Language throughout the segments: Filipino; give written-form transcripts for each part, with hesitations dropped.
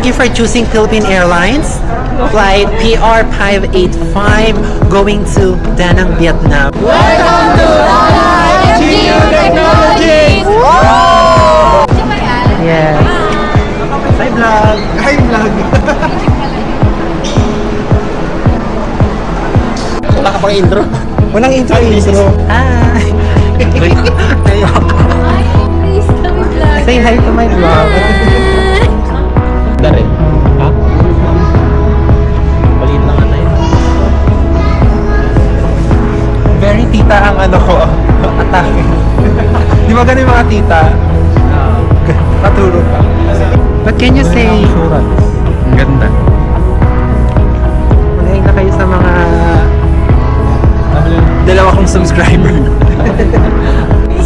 you for choosing Philippine Airlines. Flight PR585 going to Da Nang, Vietnam. Welcome to FGU Technologies! Yes. Hi vlog! Hi, vlog! Wala ka pang intro? Walang intro. Hi! Say hi to my vlog. Dari. Ha? Maliit lang ata yun. Very tita ang ano ko. Atake. Di ba ganun yung mga tita? Paturo ka. What can you say? Ang ganda. Magaling na kayo sa mga dalawa kong subscriber.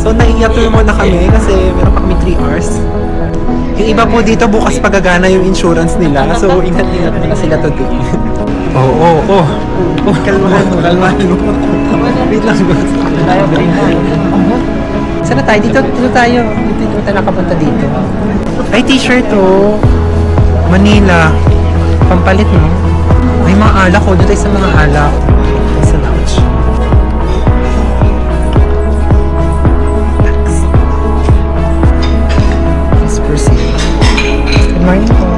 So naiyatur mo na kami kasi meron pa kami 3 hours. Yung iba po dito bukas pagagana yung insurance nila. So ingat-ingat mo na sila today. Oh. Kalmahan mo. Wait lang. Tayo, saan na tayo? Dito tayo. Dito tayo nakapunta dito. Ay, t-shirt oh. Manila. Pampalit no? Ay, mga alak oh. Doon tayo sa mga alak. Sa lounge. Let's proceed. Good morning po.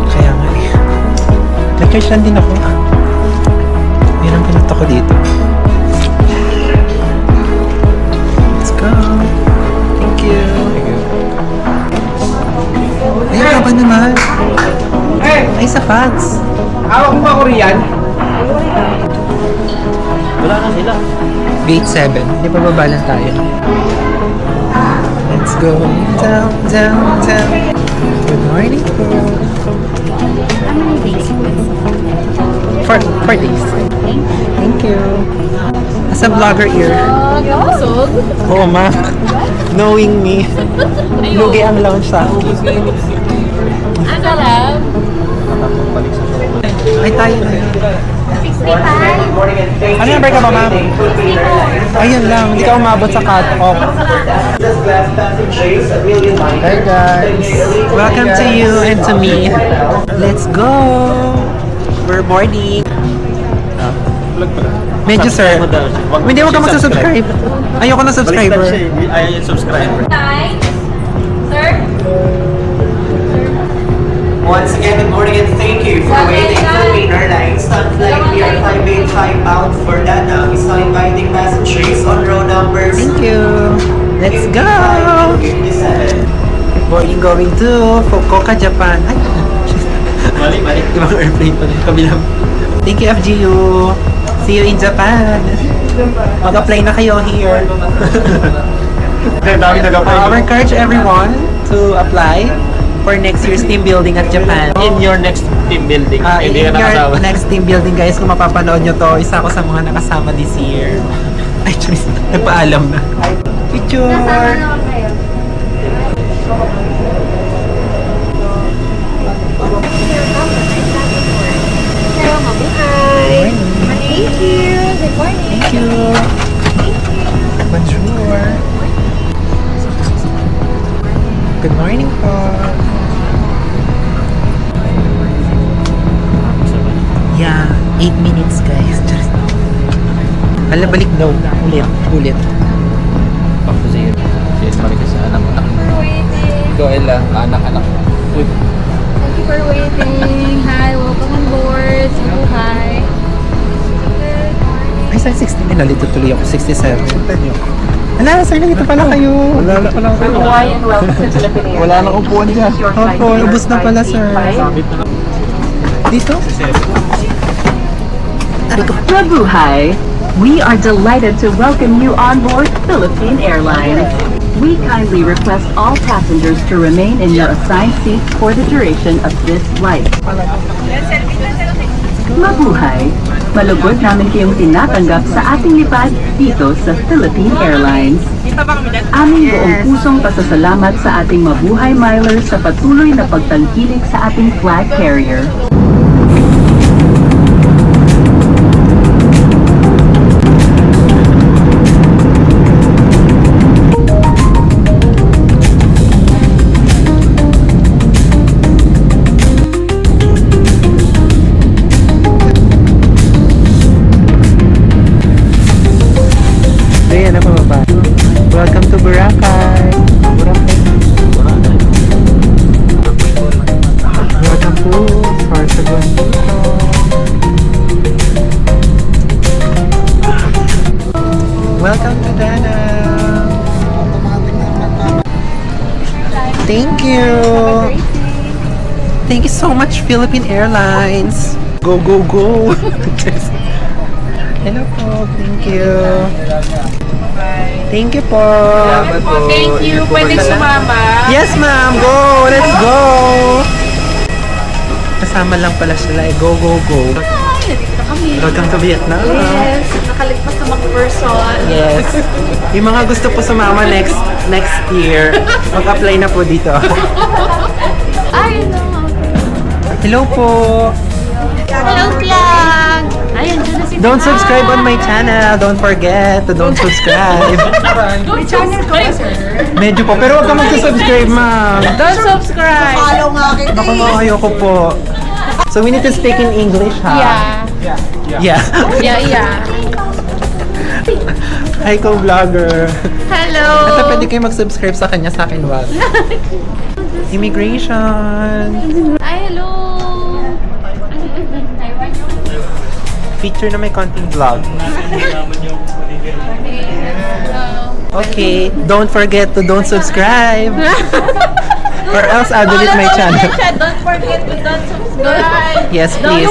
Kaya nga eh. Nag-church lang din ako. Yan ang pinunta ko dito. Let's go. Thank you. Ayun ka ba naman? Ay, sa fags. Hawak mo ba Korean? Wala na sila. Gate 7. Hindi pa baba lang tayo. Let's go down. Good morning po. For days. Thank you. As a vlogger ear. Oo, ma. Knowing me. Lugi ang lounge sa akin. Ano lang? Ay, tayo na yun. 65. Ano number ka ba, ma'am? Ayun lang. Hindi ka umabot sa cut-off. Hi, guys. Welcome to you and to me. Let's go. We're boarding. Vlog pala. Medyo, sir. Hindi, huwag ka magsusubscribe. Ayoko na subscriber. Ayaw yung subscriber. Sir? Once again, good morning and thank you for waiting. Philippine Airlines on flight PR585 bound for Da Nang is now inviting passengers on row numbers. Thank you. Let's go. 57. Boarding going to Fukuoka, Japan. Ay, Mali. ibang airplane pa rin. Kabilang. Thank you, FGU. See you in Japan. Mag-apply na kayo here. Dami nag-apply. I encourage everyone to apply for next year's team building at Japan. In your next team building. In Hindi ka your nakasama. next team building, guys, kung mapapanood nyo to, isa ako sa mga nakasama this year. Ay, Charis, nagpaalam na. Picture! Hello, mabuhay. Thank you. Good morning. Thank you! Bonjour! Good morning po! Yeah, 8 minutes guys. Charis. Hala, balik daw. Ulit. Back to zero. Yes, Maricas, anak. For waiting. Ikaw, Ella, anak. Uy. Thank you for waiting. Hi, welcome on board. Mabuhay. Good morning. Ay, saan 60? Nalito tuloy ako. 67. Hala, sir, nandito pala kayo. Wala kayo. Wala nang upuan dyan. Opo, ubus na pala, sir. Dito? Mabuhay! We are delighted to welcome you on board Philippine Airlines. We kindly request all passengers to remain in your assigned seats for the duration of this flight. Mabuhay! Malugod namin kayong tinatanggap sa ating lipad dito sa Philippine Airlines. Aming buong pusong pasasalamat sa ating mabuhay miler sa patuloy na pagtangkilik sa ating flag carrier. Dana. Thank you. Thank you so much, Philippine Airlines. Go, go, go. Hello po. Thank you. Thank you po. Thank you. Pwede sumama. Yes, ma'am. Go. Let's go. Kasama lang pala sila. Go, go, go. Welcome to Vietnam. Yes. Nakaligpas na mag-person. Yes. Yung mga gusto po sumama next year, mag-apply na po dito. Ay, no. Hello po. Hello, vlog. Ayun, dyan na si Don't subscribe on my channel. Don't forget to don't subscribe. May channel ko ba, sir? Medyo po. Pero huwag ka mag-subscribe, ma'am. Don't subscribe. Naku, ayoko po. So we need to speak in English, ha? Yeah. Yeah. Yeah. Hi, co-vlogger. Hello. Ito, pwede kayo mag-subscribe sa kanya, sa akin wag. Immigration. Ay, hello. Feature na may konting vlog. Okay, don't forget to don't subscribe. Or else I'll delete my channel. Don't forget to don't subscribe. Yes, please.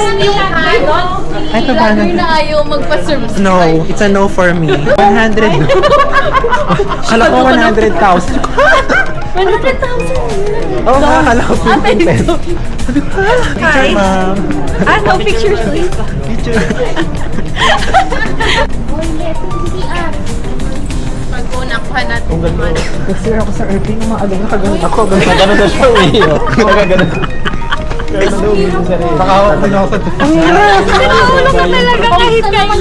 Ay, ito ba? Vlogger na ayaw magpa-subscribe. No, it's a no for me. 100. Kala ko 100,000. 100,000. Oh, kala ko 15 pesos. Sabi ko, picture, ma'am. No pictures, please. Picture. Pag-unakuha natin. Ang ganda. Nag-share ako sa airplane ng mga agad na kaganon ako. Gano'n na siya, uwi. Nagaganon. Kaya daw, hindi sa rin. Nakahawak mo na ako sa Ang hirap. Nakaulo ka talaga kahit kayo.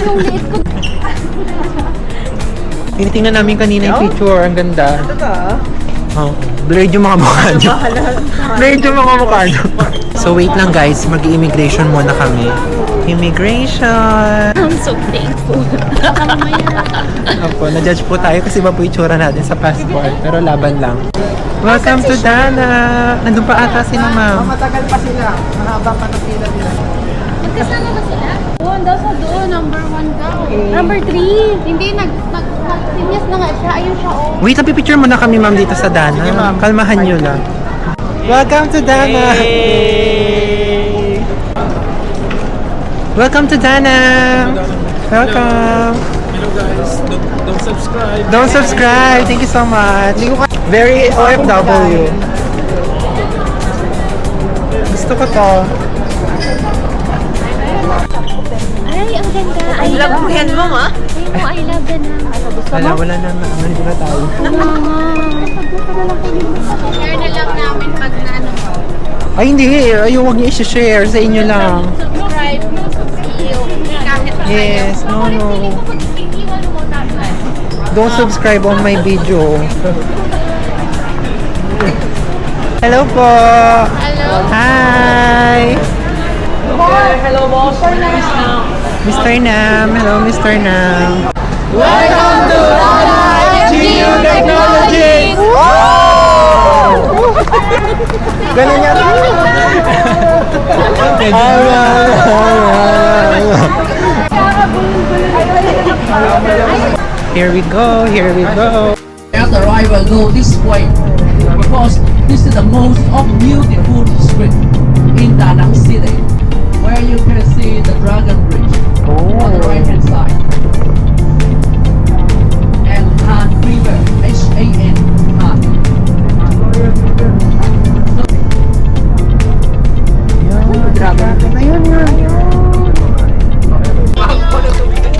Tinitingnan namin kanina yung picture. Ang ganda. Oh, blurred yung mga mukha nyo. Blurred yung mga mukha nyo. So wait lang guys, mag-immigration muna kami. Immigration! I'm so thankful. Opo, na-judge po tayo kasi iba po yung itsura natin sa passport. Pero laban lang. Welcome to Dana! Nandun pa ata sila, ma'am. Matagal pa sila. Mahaba pa na pila nila. Magkasama ba sila? Doon daw sa doon, number 1 daw. Number 3. Hindi, nag-sinyas na nga siya. Ayun siya, oh. Wait, napipicture muna kami, ma'am, dito sa Dana. Kalmahan nyo lang. Welcome to Dana! Welcome to Dana! Welcome! Hello guys, don't subscribe. Don't subscribe! Thank you so much! Very OFW. Gusto ko to. Ay, ang ganda. I love mo yan, mama. Ay, mo, I love the na. Wala na. Hindi na tayo. Share na lang namin pag naano. Ay, hindi. Ay, huwag niyo i-share. Sa inyo lang. Subscribe. Kahit Yes. No. Don't subscribe on my video. Hello po. Hello. Hi. Hello, boss. Mr. Nam. Hello, Mr. Nam. Welcome to GU Technologies! Ganun yan. Here we go, here we go. At arrival, go this way because this is the most of beautiful street in Da Nang City, where you can see the Dragon Bridge on the right hand side and Han River, H-A-N, Han.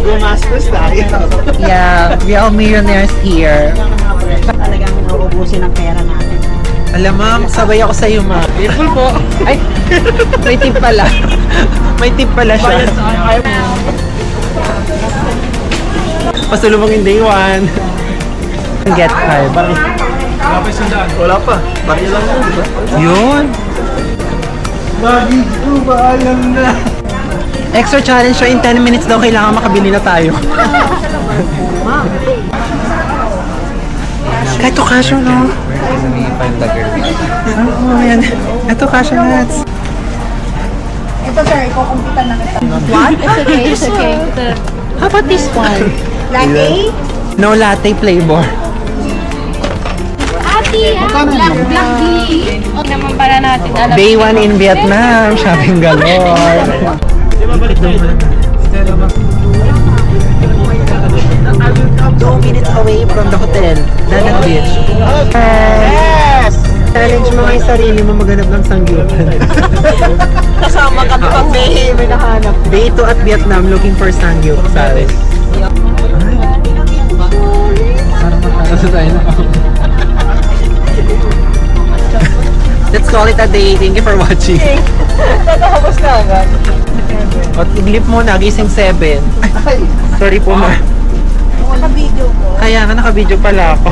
Gumastos tayo. Yeah, we are millionaires here. Talagang nauubusin ang pera natin. Alam ma'am, sabay ako sa iyo ma'am. Beautiful po. Ay, may tip pala. May tip pala siya. Pasalubong in day one. Get five. Wala pa isang daan. Wala pa. Barya lang yun, di ba? Yun. Bagay ko, maalam na. Extra challenge siya in 10 minutes daw kailangan makabili na tayo. Ito kasyo, no? Oh, yan. Ito kasyo, nuts. Ito, sir, ikukumpitan na kita. What? It's okay, it's okay. How about this one? Latte? No latte flavor. Ate, black tea. Huwag naman para natin alam. Day 1 in Vietnam, shopping galore. 2 minutes away from the hotel, Danang Beach. Yes! Challenge mo nga yung sarili mo maghanap ng sangyupan. Kasama ka pag may nahanap. Day 2 at Vietnam looking for sangyup, sabi. Parang makakasa tayo na. Let's call it a day. Thank you for watching. Tatapos na agad. At iglip mo na, gising 7. Sorry po ma. Naka-video ko. Kaya nga naka-video pala ako.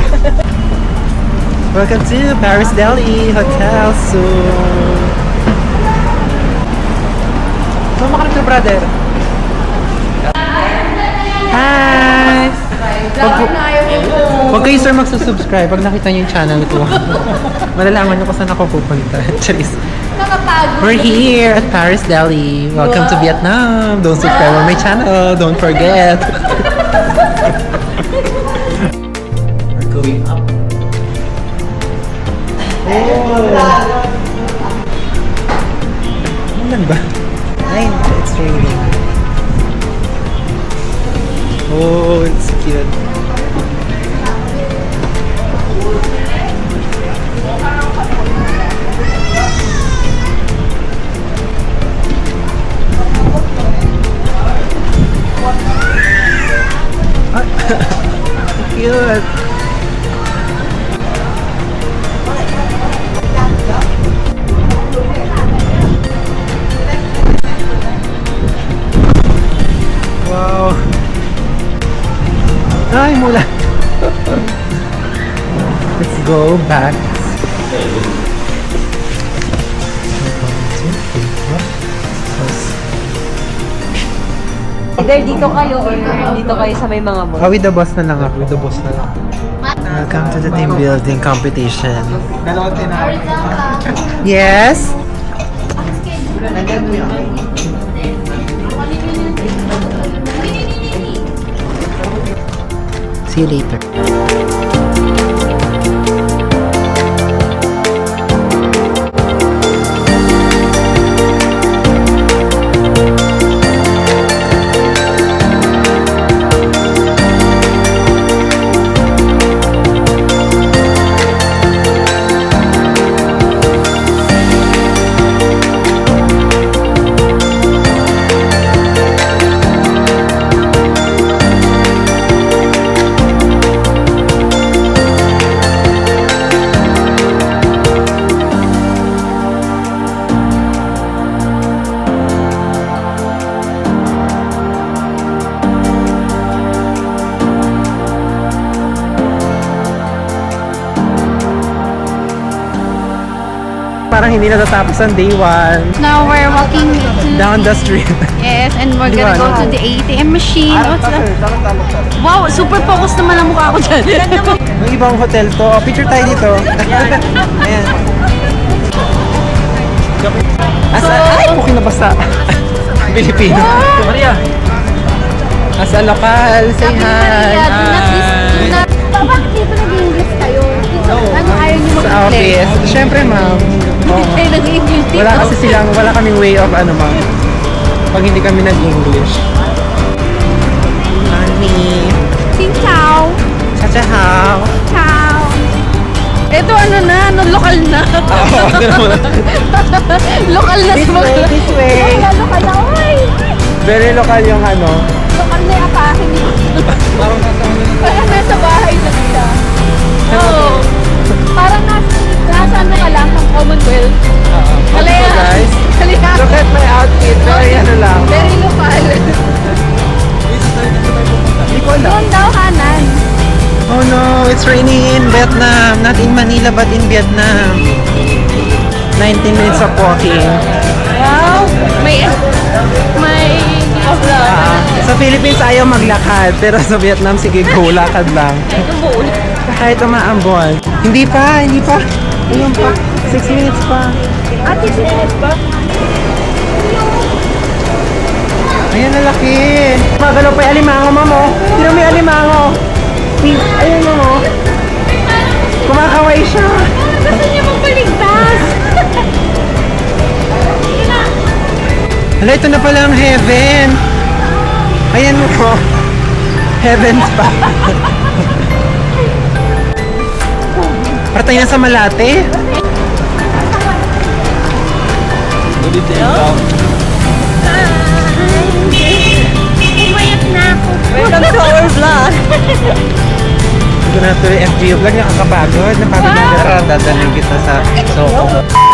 Welcome to Paris Delhi Hotel soon. Mama ka na brother. Hi! Huwag kayo sir magsusubscribe pag nakita niyo yung channel ko. Malalaman niyo kung saan ako pupunta. Charis. Nakapagod. We're here at Paris Delhi. Welcome to Vietnam. Don't subscribe on my channel. Don't forget. We're going up. Ano ba? Ay, it's raining. Oh, it's cute. Cute. Wow. Ay, mula. Let's go back. Either dito kayo or dito kayo sa may mga mall. With the bus na lang ako. With the bus na lang. Welcome to the team building competition. Yes? See you later. Parang hindi natatapos ang day 1. Now we're walking Down the street. Yes, and we're gonna go to the ATM machine. What's that? Wow, super focus naman ang mukha ko dyan. Yung ibang hotel to. Picture tayo dito. Ayan. Ay, puking nabasa. Pilipino. Maria. As a local, say hi. Hi. Bakit dito nag-English kayo? Dito, ano ayaw niyo Sa mag-play? office. Siyempre, ma'am. Oo. Ay, nag-English dito. Wala kaming way of ano, ma'am. Pag hindi kami nag-English. Honey. Xin chào. Cha-cha-how. Ciao. Ito lokal na. Lokal na This sa mga... way, this way. Lokal na, oy! Very local yung ano. Lokal na yung apahin niyo. Parang nasa bahay na sila. Oo. Parang nasa ano ka lang, ng Commonwealth. Okay, guys. Halika. Look at my outfit. Very ano lang. Very lokal. Hindi ko alam. Doon daw kanan. Oh no, it's raining in Vietnam. Not in Manila, but in Vietnam. 19 minutes of walking. Wow. May off lang. Sa Philippines, ayaw maglakad. Pero sa Vietnam, sige, go, lakad lang. Kahit umaambon. Hindi pa. Ayun pa. 6 minutes pa. Ate, 6 minutes ba? Ayan, lalaki. Magalaw pa yung alimango, mamo. Sino may alimango? Hala, ito na pala ang heaven. Ayan mo. Heavens pa. Para tayo na sa Malate. Umayat na ako. Welcome to our vlog. Ito na tuloy FGO vlog. Nakakapagod. Napagod na. Tara, dadalhin kita sa Soho.